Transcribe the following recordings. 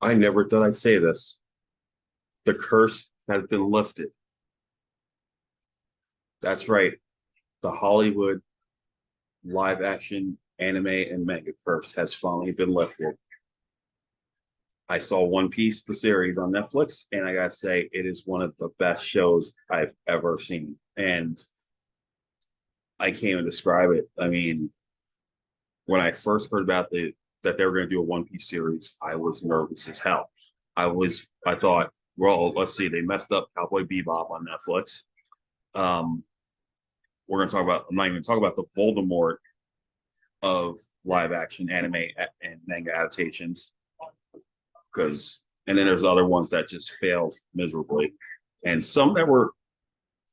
I never thought I'd say this. The curse has been lifted. That's right. The Hollywood live action anime and manga curse has finally been lifted. I saw One Piece, the series on Netflix, and I gotta say, it is one of the best shows I've ever seen. And I can't even describe it. I mean, when I first heard about that they were going to do a One Piece series, I was nervous as hell. I thought, well, let's see, they messed up Cowboy Bebop on Netflix. Um, we're going to talk about. I'm not even going to talk about the Voldemort of live action anime and manga adaptations, because and then there's other ones that just failed miserably, and some that were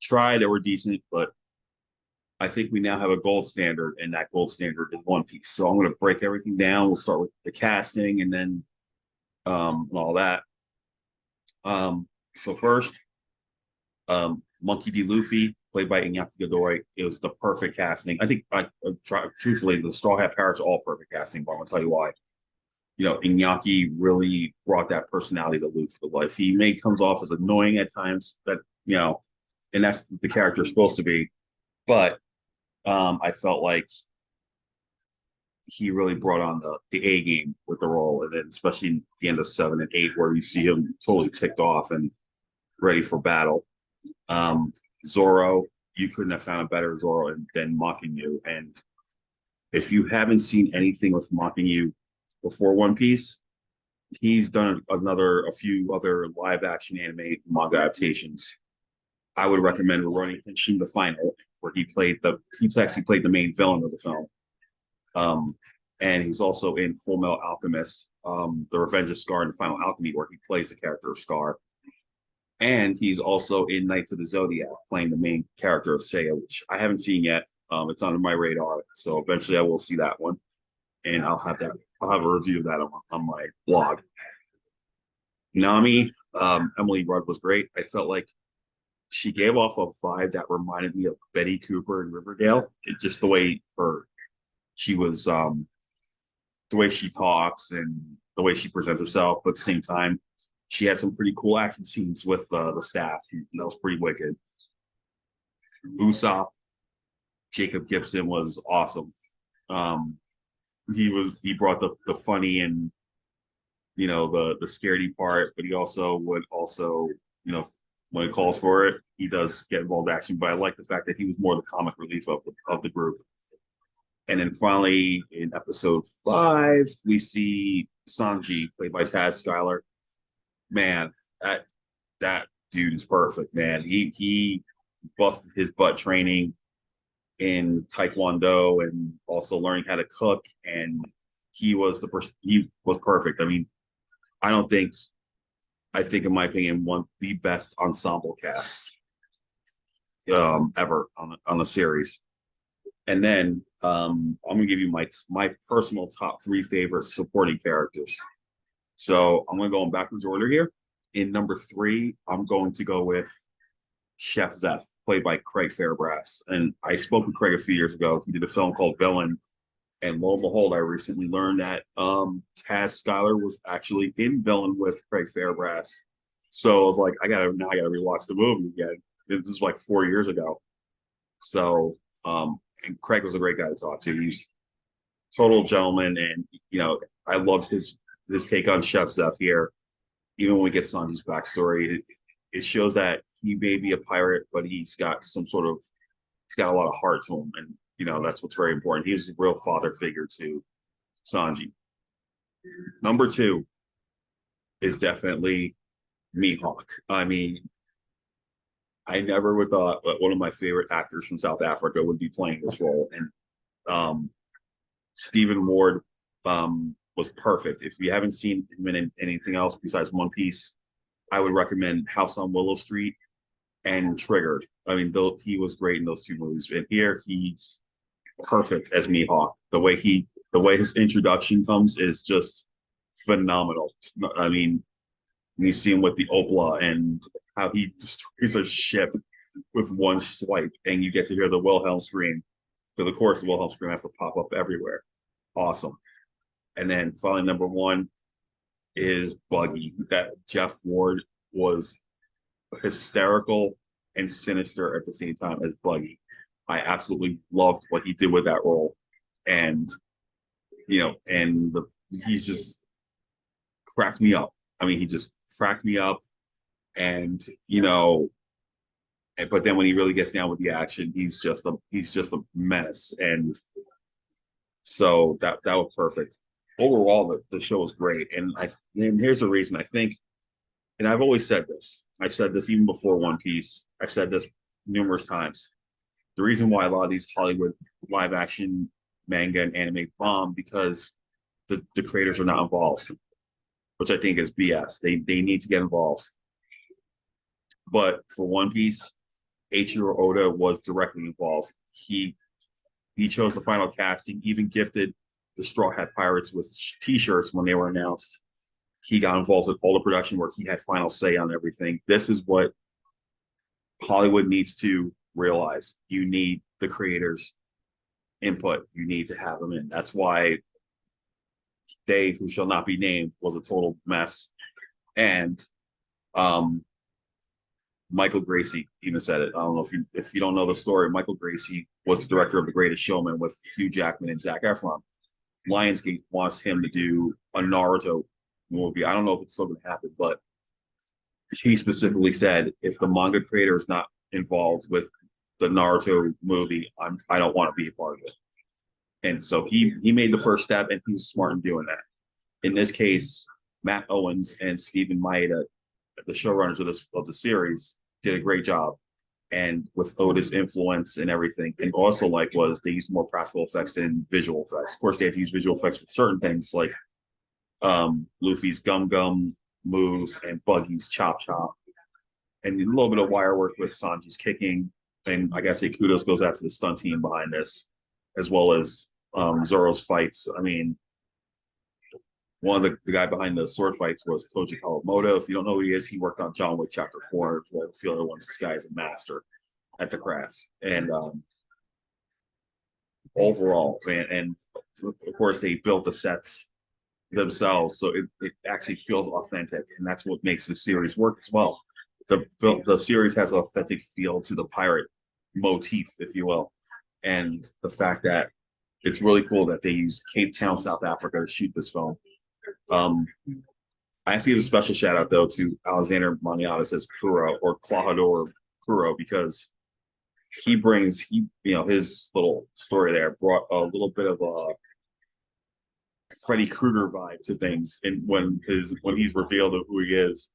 tried that were decent, but I think we now have a gold standard, and that gold standard is One Piece. So I'm going to break everything down. We'll start with the casting and then and all that. So first, Monkey D. Luffy, played by Iñaki Godoy. It was the perfect casting. I think, truthfully, the Straw Hat Pirates are all perfect casting, but I'm going to tell you why. You know, Iñaki really brought that personality to Luffy to life. He may comes off as annoying at times, but and that's the character is supposed to be. But I felt like he really brought on the A game with the role, and then especially in the end of 7 and 8, where you see him totally ticked off and ready for battle. Zoro, you couldn't have found a better Zoro than Mocking You. And if you haven't seen anything with Mocking You before One Piece, he's done a few other live action anime manga adaptations. I would recommend Rurouni Kenshin the Final, where he actually played the main villain of the film. And he's also in Full Metal Alchemist, The Revenge of Scar and the Final Alchemy, where he plays the character of Scar. And he's also in Knights of the Zodiac, playing the main character of Seiya, which I haven't seen yet. It's on my radar, so eventually I will see that one, and I'll have a review of that on my blog. Nami, Emily Rudd was great. I felt like she gave off a vibe that reminded me of Betty Cooper in Riverdale. Just the way she was, the way she talks and the way she presents herself, but at the same time, she had some pretty cool action scenes with the staff. That was pretty wicked. Usopp, Jacob Gibson was awesome. He brought the funny and the scaredy part, but he would also when it calls for it, he does get involved in action. But I like the fact that he was more the comic relief of the group. And then finally, in episode 5, we see Sanji, played by Taz Skylar. Man, that dude is perfect, man. He busted his butt training in Taekwondo and also learning how to cook, and he was perfect. I mean, I think in my opinion, one of the best ensemble casts ever on a series. And then I'm gonna give you my personal top 3 favorite supporting characters. So I'm going to go in backwards order here. In number 3, I'm going to go with Chef Zeph, played by Craig Fairbrass. And I spoke with Craig a few years ago. He did a film called Villain. And lo and behold, I recently learned that Taz Skylar was actually in Villain with Craig Fairbrass. So I was like, I gotta rewatch the movie again. This is like 4 years ago. So and Craig was a great guy to talk to. He's total gentleman, and I loved his take on Chef Zeph here. Even when we get Sanji's backstory, it shows that he may be a pirate, but he's got a lot of heart to him, and that's what's very important. He was a real father figure to Sanji. Number 2 is definitely Mihawk. I mean, I never would thought that one of my favorite actors from South Africa would be playing this role, and Stephen Ward was perfect. If you haven't seen him in anything else besides One Piece, I would recommend House on Willow Street and Triggered. I mean, though he was great in those 2 movies, and here he's perfect as Mihawk. The way his introduction comes is just phenomenal. I mean, you see him with the Opla and how he destroys a ship with one swipe, and you get to hear the Wilhelm scream. For the course, the Wilhelm scream has to pop up everywhere. Awesome. And then finally, number 1, is Buggy. That Jeff Ward was hysterical and sinister at the same time as Buggy. I absolutely loved what he did with that role, and he's just cracked me up. I mean, he just cracked me up, and but then when he really gets down with the action, he's just a menace, and so that was perfect. Overall, the show is great, and here's the reason I think, and I've always said this. I've said this even before One Piece. I've said this numerous times. The reason why a lot of these Hollywood live action manga and anime bomb because the creators are not involved, which I think is BS. They need to get involved. But for One Piece, Eiichiro Oda was directly involved. He chose the final casting, even gifted the Straw Hat Pirates with T-shirts when they were announced. He got involved with all the production work. He had final say on everything. This is what Hollywood needs to realize. You need the creators' input. You need to have them in. That's why They Who Shall Not Be Named was a total mess. And Michael Gracie even said it. I don't know if you don't know the story. Michael Gracie was the director of The Greatest Showman with Hugh Jackman and Zac Efron. Lionsgate wants him to do a Naruto movie. I don't know if it's still going to happen, but he specifically said if the manga creator is not involved with the Naruto movie, I don't want to be a part of it. And so he made the first step, and he was smart in doing that. In this case, Matt Owens and Stephen Maeda, the showrunners of the series, did a great job. And with Oda's influence and everything, and also was they used more practical effects than visual effects. Of course, they had to use visual effects for certain things like Luffy's Gum Gum moves and Buggy's Chop Chop, and a little bit of wire work with Sanji's kicking. And I gotta say, kudos goes out to the stunt team behind this, as well as Zoro's fights. I mean, one of the guy behind the sword fights was Koji Kawamoto. If you don't know who he is, he worked on John Wick Chapter 4. Well, a few other ones. This guy is a master at the craft. And overall, man, and of course, they built the sets themselves, so it actually feels authentic, and that's what makes the series work as well. The series has an authentic feel to the pirate motif, if you will, and the fact that it's really cool that they used Cape Town, South Africa, to shoot this film. I have to give a special shout out though to Alexander Maniatis as Kuro, or Clahador Kuro, because his little story there brought a little bit of a Freddy Krueger vibe to things, and when he's revealed of who he is,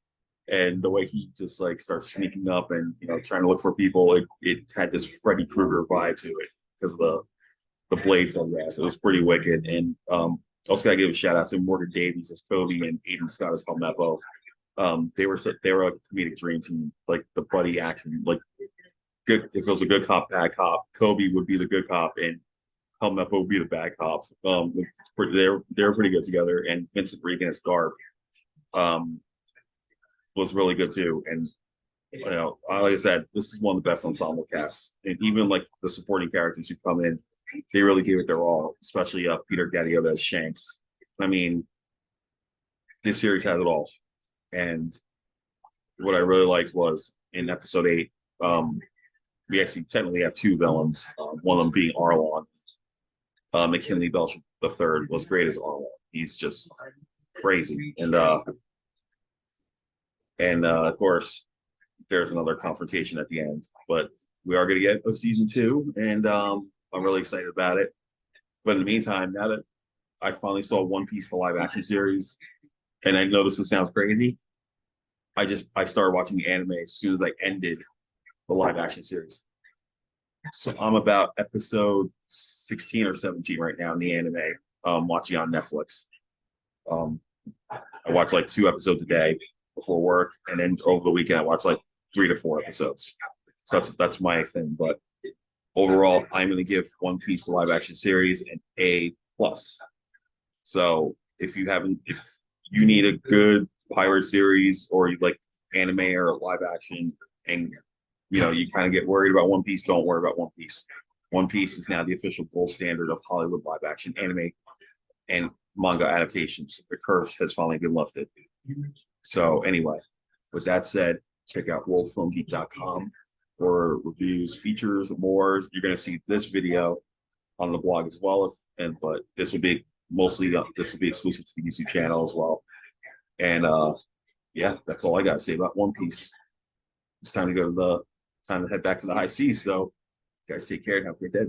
and the way he just starts sneaking up and trying to look for people, it had this Freddy Krueger vibe to it because of the blades that he has. It was pretty wicked. And also gotta give a shout out to Morgan Davies as Kobe and Aiden Scott as Helmeppo. They were a comedic dream team, like the buddy action, good. If it was a good cop, bad cop, Kobe would be the good cop, and Helmeppo would be the bad cop. They're pretty good together, and Vincent Regan as Garp was really good too. And like I said, this is one of the best ensemble casts, and even the supporting characters who come in, they really gave it their all. Especially Peter Gattiola as Shanks. I mean, this series has it all. And what I really liked was in episode 8, we actually technically have two villains. One of them being Arlong. McKinley Belcher III was great as Arlong. He's just crazy, and of course, there's another confrontation at the end. But we are going to get a season 2, and I'm really excited about it. But in the meantime, now that I finally saw One Piece, the live action series, and I know this sounds crazy, I started watching the anime as soon as I ended the live action series. So I'm about episode 16 or 17 right now in the anime, watching on Netflix. I watch 2 episodes a day before work, and then over the weekend I watch 3 to 4 episodes. So that's my thing. But overall, I'm going to give One Piece, the live action series, an A+. So if you need a good pirate series, or you like anime or live action, and you kind of get worried about One Piece, don't worry about One Piece. One Piece is now the official gold standard of Hollywood live action anime, and manga adaptations. The curse has finally been lifted. So anyway, with that said, check out worldfilmgeek.com for reviews, features, more. You're going to see this video on the blog as well. But this would be this would be exclusive to the YouTube channel as well. And yeah, that's all I got to say about One Piece. It's time to head back to the high seas. So, guys, take care and have a great day.